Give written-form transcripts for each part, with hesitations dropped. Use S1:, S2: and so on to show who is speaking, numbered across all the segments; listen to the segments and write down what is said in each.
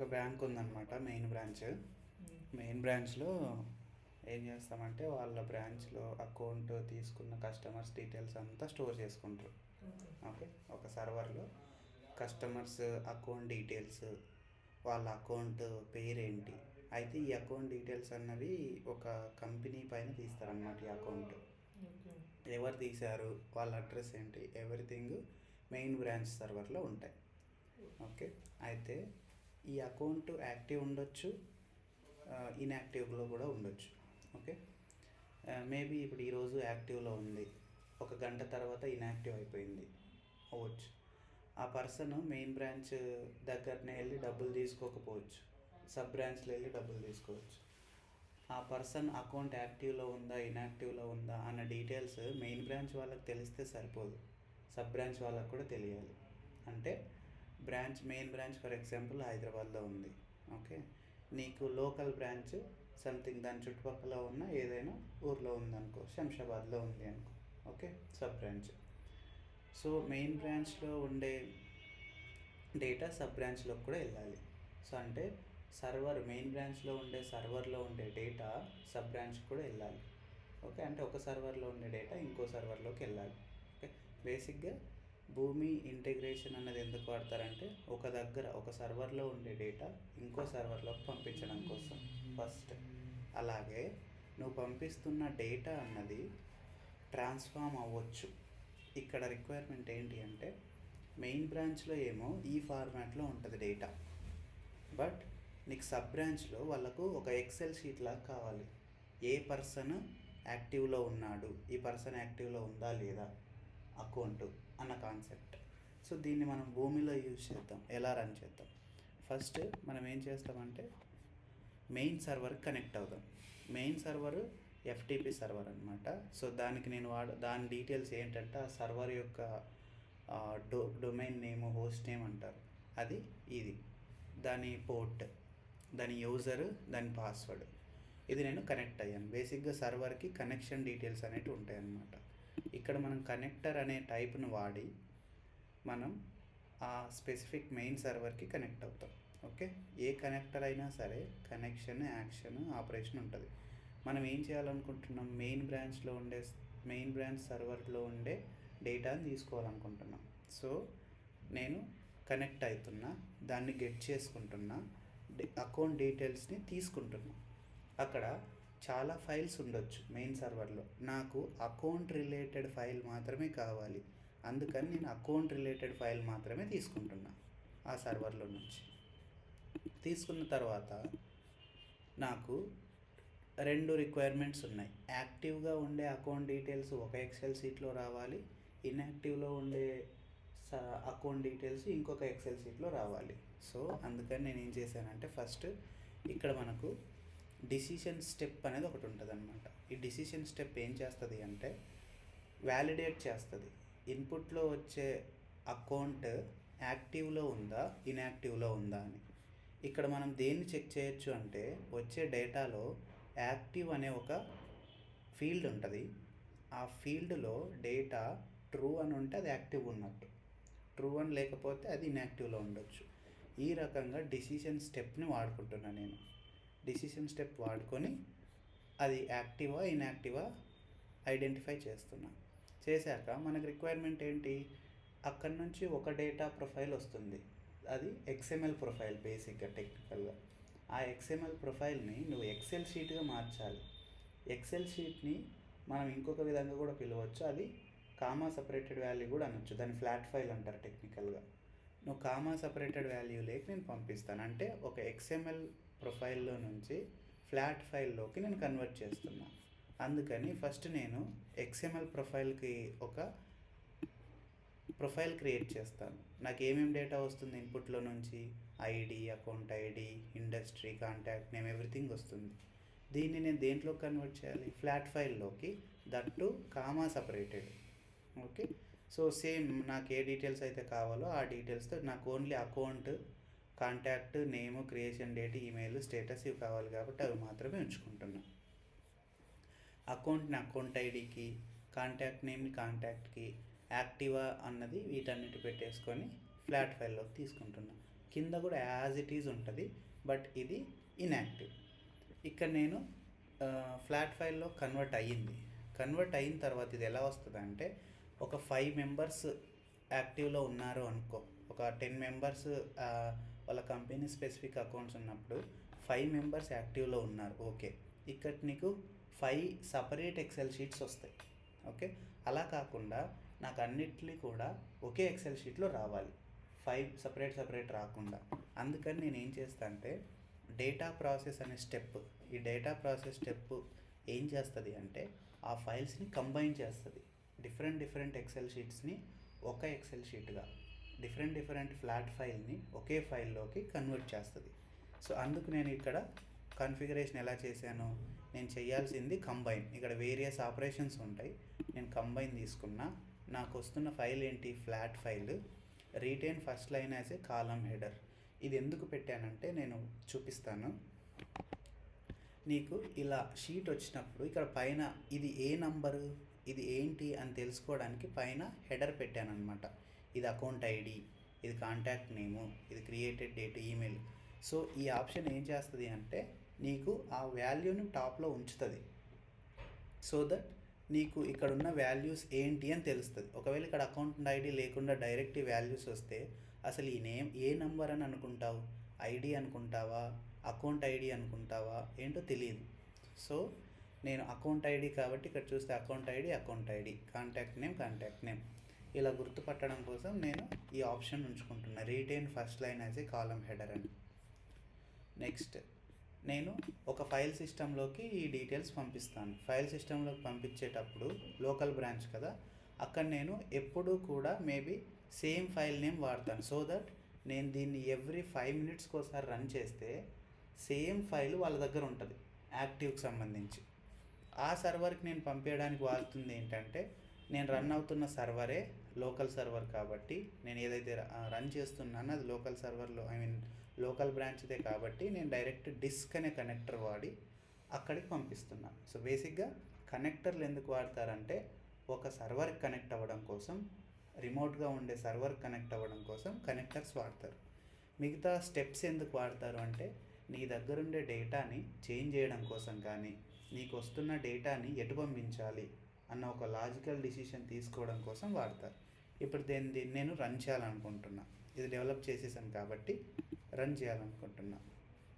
S1: ఒక బ్యాంక్ ఉందన్నమాట, main branch. Main బ్రాంచ్లో ఏం చేస్తామంటే వాళ్ళ బ్రాంచ్లో అకౌంట్ తీసుకున్న కస్టమర్స్ డీటెయిల్స్ అంతా స్టోర్ చేసుకుంటారు. ఓకే, ఒక సర్వర్లో కస్టమర్స్ అకౌంట్ డీటెయిల్స్, వాళ్ళ అకౌంట్ పేరేంటి, అయితే ఈ అకౌంట్ డీటెయిల్స్ అన్నవి ఒక కంపెనీ పైన తీస్తారన్నమాట. ఈ అకౌంట్ ఎవరు తీశారు, వాళ్ళ అడ్రస్ ఏంటి, ఎవ్రీథింగ్ మెయిన్ బ్రాంచ్ సర్వర్లో ఉంటాయి. ఓకే, అయితే ఈ అకౌంట్ యాక్టివ్ ఉండొచ్చు, ఇన్యాక్టివ్లో కూడా ఉండొచ్చు. ఓకే, మేబీ ఇప్పుడు ఈరోజు యాక్టివ్లో ఉంది, ఒక గంట తర్వాత ఇన్యాక్టివ్ అయిపోయింది అవ్వచ్చు. ఆ పర్సన్ మెయిన్ బ్రాంచ్ దగ్గరనే వెళ్ళి డబ్బులు తీసుకోకపోవచ్చు, సబ్ బ్రాంచ్లో వెళ్ళి డబ్బులు తీసుకోవచ్చు. ఆ పర్సన్ అకౌంట్ యాక్టివ్లో ఉందా ఇన్యాక్టివ్లో ఉందా అన్న డీటెయిల్స్ మెయిన్ బ్రాంచ్ వాళ్ళకి తెలిస్తే సరిపోదు, సబ్ బ్రాంచ్ వాళ్ళకి కూడా తెలియాలి. అంటే మెయిన్ బ్రాంచ్ ఫర్ ఎగ్జాంపుల్ హైదరాబాద్లో ఉంది. ఓకే, నీకు లోకల్ బ్రాంచ్ సంథింగ్ దాని చుట్టుపక్కల ఉన్న ఏదైనా ఊర్లో ఉందనుకో, శంషాబాద్లో ఉంది అనుకో. Okay, sub branch. So main బ్రాంచ్లో ఉండే డేటా సబ్ బ్రాంచ్లోకి కూడా వెళ్ళాలి. సో అంటే మెయిన్ బ్రాంచ్లో ఉండే సర్వర్లో ఉండే డేటా సబ్ బ్రాంచ్కి కూడా వెళ్ళాలి. ఓకే, అంటే ఒక సర్వర్లో ఉండే డేటా ఇంకో సర్వర్లోకి వెళ్ళాలి. ఓకే, బేసిక్గా భూమి ఇంటిగ్రేషన్ అన్నది ఎందుకు వాడతారంటే ఒక సర్వర్లో ఉండే డేటా ఇంకో సర్వర్లోకి పంపించడం కోసం ఫస్ట్. అలాగే నువ్వు పంపిస్తున్న డేటా అన్నది ట్రాన్స్ఫార్మ్ అవ్వచ్చు. ఇక్కడ రిక్వైర్మెంట్ ఏంటి అంటే మెయిన్ బ్రాంచ్లో ఏమో ఈ ఫార్మాట్లో ఉంటుంది డేటా, బట్ నీకు సబ్ బ్రాంచ్లో వాళ్ళకు ఒక ఎక్సెల్ షీట్ లాగా కావాలి. ఏ పర్సన్ యాక్టివ్లో ఉన్నాడు, ఈ పర్సన్ యాక్టివ్లో ఉందా లేదా అకౌంట్ అన్న కాన్సెప్ట్. సో దీన్ని మనం భూమిలో యూజ్ చేద్దాం. ఎలా రన్ చేద్దాం? ఫస్ట్ మనం ఏం చేస్తామంటే మెయిన్ సర్వర్కి కనెక్ట్ అవుదాం. మెయిన్ సర్వర్ ఎఫ్టీపీ సర్వర్ అనమాట. సో దానికి దాని డీటెయిల్స్ ఏంటంటే ఆ సర్వర్ యొక్క డొమైన్ నేమ్, హోస్ట్ నేమ్ అంటారు, అది ఇది, దాని పోర్ట్, దాని యూజర్, దాని పాస్వర్డ్. ఇది నేను కనెక్ట్ అయ్యాను. బేసిక్గా సర్వర్కి కనెక్షన్ డీటెయిల్స్ అనేవి ఉంటాయి అన్నమాట. ఇక్కడ మనం కనెక్టర్ అనే టైప్ను వాడి మనం ఆ స్పెసిఫిక్ మెయిన్ సర్వర్కి కనెక్ట్ అవుతాం. ఓకే, ఏ కనెక్టర్ అయినా సరే కనెక్షన్, యాక్షన్, ఆపరేషన్ ఉంటుంది. మనం ఏం చేయాలనుకుంటున్నాం, మెయిన్ బ్రాంచ్ సర్వర్లో ఉండే డేటాని తీసుకోవాలనుకుంటున్నాం. సో నేను కనెక్ట్ అవుతున్నా, దాన్ని గెట్ చేసుకుంటున్నా, అకౌంట్ డీటెయిల్స్ని తీసుకుంటున్నా. అక్కడ చాలా ఫైల్స్ ఉండొచ్చు మెయిన్ సర్వర్లో, నాకు అకౌంట్ రిలేటెడ్ ఫైల్ మాత్రమే కావాలి, అందుకని నేను అకౌంట్ రిలేటెడ్ ఫైల్ మాత్రమే తీసుకుంటున్నా ఆ సర్వర్లో నుంచి. తీసుకున్న తర్వాత నాకు రెండు రిక్వైర్మెంట్స్ ఉన్నాయి. యాక్టివ్గా ఉండే అకౌంట్ డీటెయిల్స్ ఒక ఎక్సెల్ షీట్లో రావాలి, ఇన్యాక్టివ్లో ఉండే అకౌంట్ డీటెయిల్స్ ఇంకొక ఎక్సెల్ షీట్లో రావాలి. సో అందుకని నేను ఏం చేశానంటే ఫస్ట్ ఇక్కడ మనకు డిసిషన్ స్టెప్ అనేది ఒకటి ఉంటుంది అనమాట. ఈ డిసిషన్ స్టెప్ ఏం చేస్తుంది అంటే వ్యాలిడేట్ చేస్తుంది ఇన్పుట్లో వచ్చే అకౌంట్ యాక్టివ్లో ఉందా ఇన్యాక్టివ్లో ఉందా అని. ఇక్కడ మనం దేన్ని చెక్ చేయొచ్చు అంటే వచ్చే డేటాలో యాక్టివ్ అనే ఒక ఫీల్డ్ ఉంటుంది. ఆ ఫీల్డ్లో డేటా ట్రూ అని ఉంటే అది యాక్టివ్ ఉన్నట్టు, ట్రూ అని లేకపోతే అది ఇన్యాక్టివ్లో ఉండొచ్చు. ఈ రకంగా డిసిషన్ స్టెప్ని వాడుకుంటున్నాను నేను. డిసిషన్ స్టెప్ వాడుకొని అది యాక్టివా ఇన్యాక్టివా ఐడెంటిఫై చేస్తున్నా. చేశాక మనకు రిక్వైర్మెంట్ ఏంటి, అక్కడి నుంచి ఒక డేటా ప్రొఫైల్ వస్తుంది, అది XML ప్రొఫైల్. బేసిక్గా టెక్నికల్గా ఆ XML ప్రొఫైల్ని నువ్వు ఎక్సెల్ షీట్గా మార్చాలి. ఎక్సెల్ షీట్ని మనం ఇంకొక విధంగా కూడా పిలవచ్చు, అది కామా సపరేటెడ్ వాల్యూ కూడా అనొచ్చు, దాన్ని ఫ్లాట్ ఫైల్ అంటారు టెక్నికల్గా. నువ్వు కామా సపరేటెడ్ వాల్యూ లేక నేను పంపిస్తాను అంటే ఒక XML ప్రొఫైల్లో నుంచి ఫ్లాట్ ఫైల్లోకి నేను కన్వర్ట్ చేస్తున్నా. అందుకని ఫస్ట్ నేను XML ప్రొఫైల్కి ఒక ప్రొఫైల్ క్రియేట్ చేస్తాను. నాకు ఏమేమి డేటా వస్తుంది ఇన్పుట్లో నుంచి, ID, account ID, industry, contact name, everything వస్తుంది. దీన్ని నేను దేంట్లో కన్వర్ట్ చేయాలి, ఫ్లాట్ ఫైల్లోకి, that comma separated. Okay, so same నాకు ఏ డీటెయిల్స్ అయితే కావాలో ఆ డీటెయిల్స్తో నాకు only account, contact name, creation date, email, status ఇవి కావాలి కాబట్టి అవి మాత్రమే ఉంచుకుంటున్నా. అకౌంట్ని అకౌంట్ ఐడికి, కాంటాక్ట్ నేమ్ని కాంటాక్ట్కి, యాక్టివా అన్నది వీటన్నిటి పెట్టేసుకొని ఫ్లాట్ ఫైల్లోకి తీసుకుంటున్నా. కింద కూడా యాజ్ ఇట్ ఈజ్ ఉంటుంది, బట్ ఇది ఇన్యాక్టివ్. ఇక్కడ నేను ఫ్లాట్ ఫైల్లో కన్వర్ట్ అయిన తర్వాత ఇది ఎలా వస్తుంది అంటే, ఒక 5 మెంబర్స్ యాక్టివ్లో ఉన్నారు అనుకో, ఒక 10 మెంబర్స్ వాళ్ళ కంపెనీ స్పెసిఫిక్ అకౌంట్స్ ఉన్నప్పుడు 5 మెంబర్స్ యాక్టివ్లో ఉన్నారు, ఓకే. ఇక్కడ నీకు 5 సపరేట్ ఎక్సెల్ షీట్స్ వస్తాయి, ఓకే. అలా కాకుండా నాకు అన్నిటినీ కూడా ఒకే ఎక్సెల్ షీట్లో రావాలి, 5 సపరేట్ రాకుండా. అందుకని నేను ఏం చేస్తా అంటే, డేటా ప్రాసెస్ అనే స్టెప్, ఈ డేటా ప్రాసెస్ స్టెప్ ఏం చేస్తుంది అంటే, ఆ ఫైల్స్ని కంబైన్ చేస్తుంది. డిఫరెంట్ ఎక్సెల్ షీట్స్ని ఒక ఎక్సెల్ షీట్గా, డిఫరెంట్ ఫ్లాట్ ఫైల్ని ఒకే ఫైల్లోకి కన్వర్ట్ చేస్తుంది. సో అందుకు నేను ఇక్కడ కాన్ఫిగరేషన్ ఎలా చేశాను, నేను చేయాల్సింది కంబైన్. ఇక్కడ వేరియస్ ఆపరేషన్స్ ఉంటాయి, నేను కంబైన్ తీసుకున్నా. నాకు వస్తున్న ఫైల్ ఏంటి, flat file. Retain first line as a column header. ఇది ఎందుకు పెట్టానంటే నేను చూపిస్తాను నీకు. ఇలా షీట్ వచ్చినప్పుడు ఇక్కడ పైన ఇది ఏ నంబరు, ఇది ఏంటి అని తెలుసుకోవడానికి పైన హెడర్ పెట్టాను అనమాట. ఇది అకౌంట్ ఐడి, ఇది కాంటాక్ట్ నేము, ఇది క్రియేటెడ్ డేట్, ఈమెయిల్. సో ఈ ఆప్షన్ ఏం చేస్తుంది అంటే, నీకు ఆ వాల్యూని టాప్లో ఉంచుతుంది, సో దట్ నీకు ఇక్కడ ఉన్న వాల్యూస్ ఏంటి అని తెలుస్తుంది. ఒకవేళ ఇక్కడ అకౌంట్ ఐడి లేకుండా డైరెక్ట్ వాల్యూస్ వస్తే అసలు ఈ నేమ్ ఏ నెంబర్ అని అనుకుంటావు, ఐడి అనుకుంటావా, అకౌంట్ ఐడి అనుకుంటావా, ఏంటో తెలియదు. సో నేను అకౌంట్ ఐడి కాబట్టి ఇక్కడ చూస్తే అకౌంట్ ఐడి, కాంటాక్ట్ నేమ్ ఇలా గుర్తుపట్టడం కోసం నేను ఈ ఆప్షన్ ఉంచుకుంటున్నా, retain first line as a column header అని. నెక్స్ట్ నేను ఒక ఫైల్ సిస్టంలోకి ఈ డీటెయిల్స్ పంపిస్తాను. ఫైల్ సిస్టంలోకి పంపించేటప్పుడు లోకల్ బ్రాంచ్ కదా, అక్కడ నేను ఎప్పుడూ కూడా మేబీ సేమ్ ఫైల్ నేమ్ వాడతాను, సో దట్ నేను దీన్ని ఎవ్రీ 5 మినిట్స్కి ఒకసారి రన్ చేస్తే సేమ్ ఫైల్ వాళ్ళ దగ్గర ఉంటుంది యాక్టివ్కి సంబంధించి. ఆ సర్వర్కి నేను పంపించడానికి వాడుతుంది ఏంటంటే, నేను రన్ అవుతున్న సర్వరే లోకల్ సర్వర్ కాబట్టి, నేను ఏదైతే రన్ చేస్తున్నానో అది లోకల్ సర్వర్లో, లోకల్ బ్రాంచ్దే కాబట్టి నేను డైరెక్ట్ డిస్క్ అనే కనెక్టర్ వాడి అక్కడికి పంపిస్తున్నాను. సో బేసిక్గా కనెక్టర్లు ఎందుకు వాడతారంటే, ఒక సర్వర్కి కనెక్ట్ అవ్వడం కోసం, రిమోట్గా ఉండే సర్వర్కి కనెక్ట్ అవ్వడం కోసం కనెక్టర్స్ వాడతారు. మిగతా స్టెప్స్ ఎందుకు వాడతారు అంటే, నీ దగ్గరుండే డేటాని చేంజ్ చేయడం కోసం కానీ, నీకు వస్తున్న డేటాని ఎటు పంపించాలి అన్న ఒక లాజికల్ డిసిషన్ తీసుకోవడం కోసం వాడతారు. ఇప్పుడు దీన్ని నేను రన్ చేయాలనుకుంటున్నా, ఇది డెవలప్ చేసేసాను కాబట్టి రన్ చేయాలనుకుంటున్నా.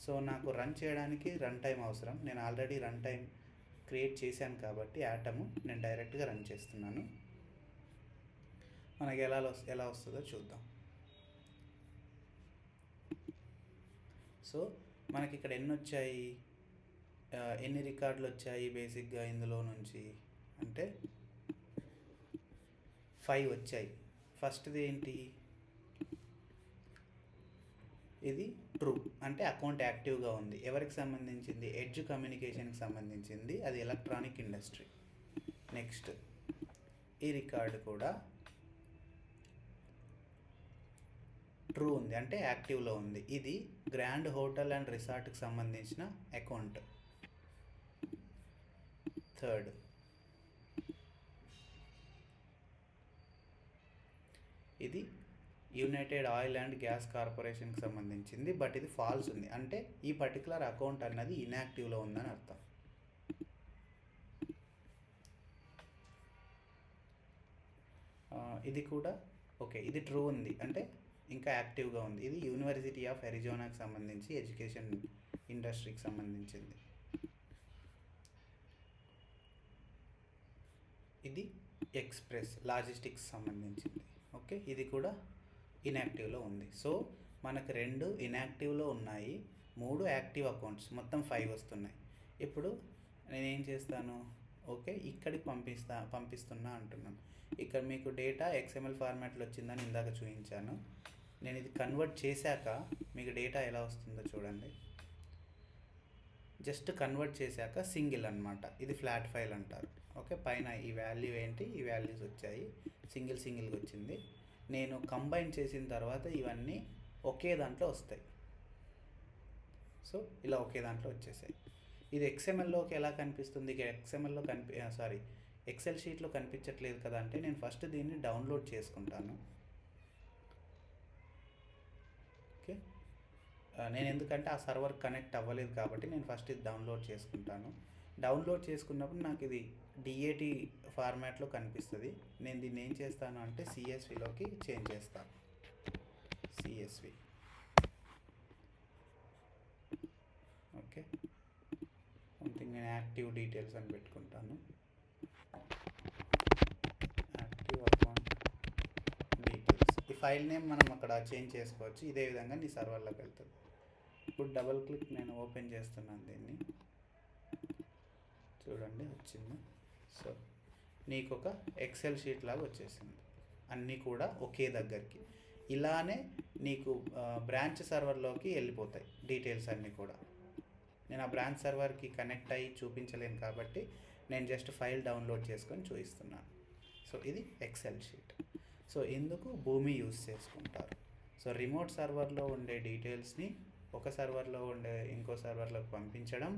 S1: సో నాకు రన్ చేయడానికి రన్ టైం అవసరం. నేను ఆల్రెడీ రన్ టైం క్రియేట్ చేశాను కాబట్టి యాటము నేను డైరెక్ట్గా రన్ చేస్తున్నాను. మనకి ఎలా వస్తుందో చూద్దాం. సో మనకి ఇక్కడ ఎన్ని రికార్డులు వచ్చాయి బేసిక్గా ఇందులో నుంచి అంటే 5 వచ్చాయి. ఫస్ట్ది ఏంటి, ఇది ట్రూ అంటే అకౌంట్ యాక్టివ్గా ఉంది. ఎవరికి సంబంధించింది, ఎడ్జ్ కమ్యూనికేషన్కి సంబంధించింది, అది ఎలక్ట్రానిక్ ఇండస్ట్రీ. నెక్స్ట్ ఈ రికార్డు కూడా ట్రూ ఉంది అంటే యాక్టివ్లో ఉంది. ఇది గ్రాండ్ హోటల్ అండ్ రిసార్ట్కి సంబంధించిన అకౌంట్. థర్డ్ ఇది యునైటెడ్ ఆయిల్ అండ్ గ్యాస్ కార్పొరేషన్కి సంబంధించింది, బట్ ఇది ఫాల్స్ ఉంది అంటే ఈ పర్టికులర్ అకౌంట్ అన్నది ఇన్యాక్టివ్లో ఉందని అర్థం. ఇది కూడా ఓకే, ఇది ట్రూ ఉంది అంటే ఇంకా యాక్టివ్గా ఉంది. ఇది యూనివర్సిటీ ఆఫ్ అరిజోనాకి సంబంధించి ఎడ్యుకేషన్ ఇండస్ట్రీకి సంబంధించింది. ఇది ఎక్స్ప్రెస్ లాజిస్టిక్స్ సంబంధించింది. ఓకే, ఇది కూడా ఇన్యాక్టివ్లో ఉంది. సో మనకు 2 ఇన్యాక్టివ్లో ఉన్నాయి, 3 యాక్టివ్ అకౌంట్స్, మొత్తం 5 వస్తున్నాయి. ఇప్పుడు నేనేం చేస్తాను, ఓకే ఇక్కడికి పంపిస్తున్నా అంటున్నాను. ఇక్కడ మీకు డేటా XML ఫార్మాట్లో వచ్చిందని ఇందాక చూపించాను. నేను ఇది కన్వర్ట్ చేశాక మీకు డేటా ఎలా వస్తుందో చూడండి. జస్ట్ కన్వర్ట్ చేశాక సింగిల్ అనమాట, ఇది ఫ్లాట్ ఫైల్ అంటారు. ఓకే, పైన ఈ వాల్యూ ఏంటి, ఈ వాల్యూస్ వచ్చాయి, సింగిల్గా వచ్చింది. నేను కంబైన్ చేసిన తర్వాత ఇవన్నీ ఒకే దాంట్లో వస్తాయి. సో ఇలా ఒకే దాంట్లో వచ్చేసాయి. ఇది XMLలోకి ఎలా కనిపిస్తుంది, XMLలో ఎక్సెల్ షీట్లో కనిపించట్లేదు కదా అంటే, నేను ఫస్ట్ దీన్ని డౌన్లోడ్ చేసుకుంటాను. ఓకే, నేను ఎందుకంటే ఆ సర్వర్ కనెక్ట్ అవ్వలేదు కాబట్టి నేను ఫస్ట్ ఇది డౌన్లోడ్ చేసుకుంటాను. డౌన్లోడ్ చేసుకున్నప్పుడు నాకు ఇది డిఏటి ఫార్మాట్లో కనిపిస్తుంది. నేను దీన్ని ఏం చేస్తాను అంటే సిఎస్విలోకి చేంజ్ చేస్తాను. సిఎస్వి ఓకే, సంథింగ్ నేను యాక్టివ్ డీటెయిల్స్ అని పెట్టుకుంటాను. Active account details. ఈ ఫైల్ నేమ్ మనం అక్కడ చేంజ్ చేసుకోవచ్చు. ఇదే విధంగా నీ సర్వర్లోకి వెళ్తుంది. ఇప్పుడు డబుల్ క్లిక్ నేను ఓపెన్ చేస్తున్నాను దీన్ని, చూడండి వచ్చింది. సో నీకు ఒక ఎక్సెల్ షీట్ లాగా వచ్చేసింది, అన్నీ కూడా ఒకే దగ్గరికి. ఇలానే నీకు బ్రాంచ్ సర్వర్లోకి వెళ్ళిపోతాయి డీటెయిల్స్ అన్నీ కూడా. నేను ఆ బ్రాంచ్ సర్వర్కి కనెక్ట్ అయ్యి చూపించలేను కాబట్టి నేను జస్ట్ ఫైల్ డౌన్లోడ్ చేసుకొని చూపిస్తున్నాను. సో ఇది ఎక్సెల్ షీట్. సో ఎందుకు భూమి యూస్ చేసుకుంటారు. సో రిమోట్ సర్వర్లో ఉండే డీటెయిల్స్ని ఒక సర్వర్లో ఉండే ఇంకో సర్వర్లోకి పంపించడం,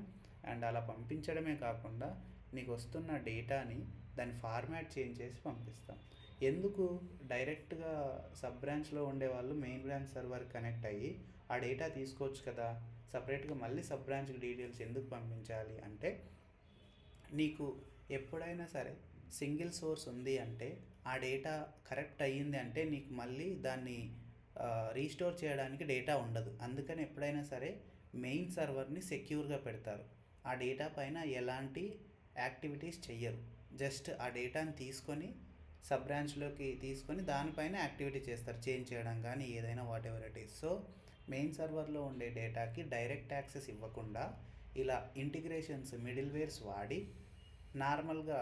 S1: అండ్ అలా పంపించడమే కాకుండా నీకు వస్తున్న డేటాని దాని ఫార్మాట్ చేంజ్ చేసి పంపిస్తాం. ఎందుకు డైరెక్ట్గా సబ్ బ్రాంచ్లో ఉండే వాళ్ళు మెయిన్ బ్రాంచ్ సర్వర్ కనెక్ట్ అయ్యి ఆ డేటా తీసుకోవచ్చు కదా, సపరేట్గా మళ్ళీ సబ్ బ్రాంచ్కి డీటెయిల్స్ ఎందుకు పంపించాలి అంటే, నీకు ఎప్పుడైనా సరే సింగిల్ సోర్స్ ఉంది అంటే ఆ డేటా కరెక్ట్ అయ్యింది అంటే నీకు మళ్ళీ దాన్ని రీస్టోర్ చేయడానికి డేటా ఉండదు. అందుకని ఎప్పుడైనా సరే మెయిన్ సర్వర్ని సెక్యూర్గా పెడతారు. ఆ డేటా పైన ఎలాంటి యాక్టివిటీస్ చెయ్యరు. జస్ట్ ఆ డేటాని తీసుకొని సబ్ బ్రాంచ్లోకి తీసుకొని దానిపైన యాక్టివిటీ చేస్తారు, చేంజ్ చేయడం కానీ ఏదైనా whatever it is. So main సర్వర్లో ఉండే డేటాకి డైరెక్ట్ యాక్సెస్ ఇవ్వకుండా ఇలా ఇంటిగ్రేషన్స్, మిడిల్ వేర్స్ వాడి నార్మల్గా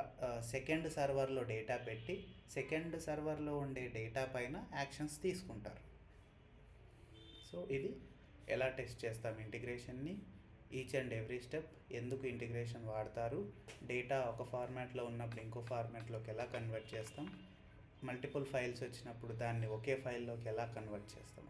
S1: సెకండ్ సర్వర్లో డేటా పెట్టి సెకండ్ సర్వర్లో ఉండే డేటా పైన యాక్షన్స్ తీసుకుంటారు. సో ఇది ఎలా టెస్ట్ చేస్తాం ఇంటిగ్రేషన్ని, ఈచ్ అండ్ ఎవ్రీ స్టెప్, ఎందుకు ఇంటిగ్రేషన్ వాడతారు, డేటా ఒక ఫార్మాట్లో ఉన్నప్పుడు ఇంకో ఫార్మాట్లోకి ఎలా కన్వర్ట్ చేస్తాం, మల్టిపుల్ ఫైల్స్ వచ్చినప్పుడు దాన్ని ఒకే ఫైల్లోకి ఎలా కన్వర్ట్ చేస్తాం.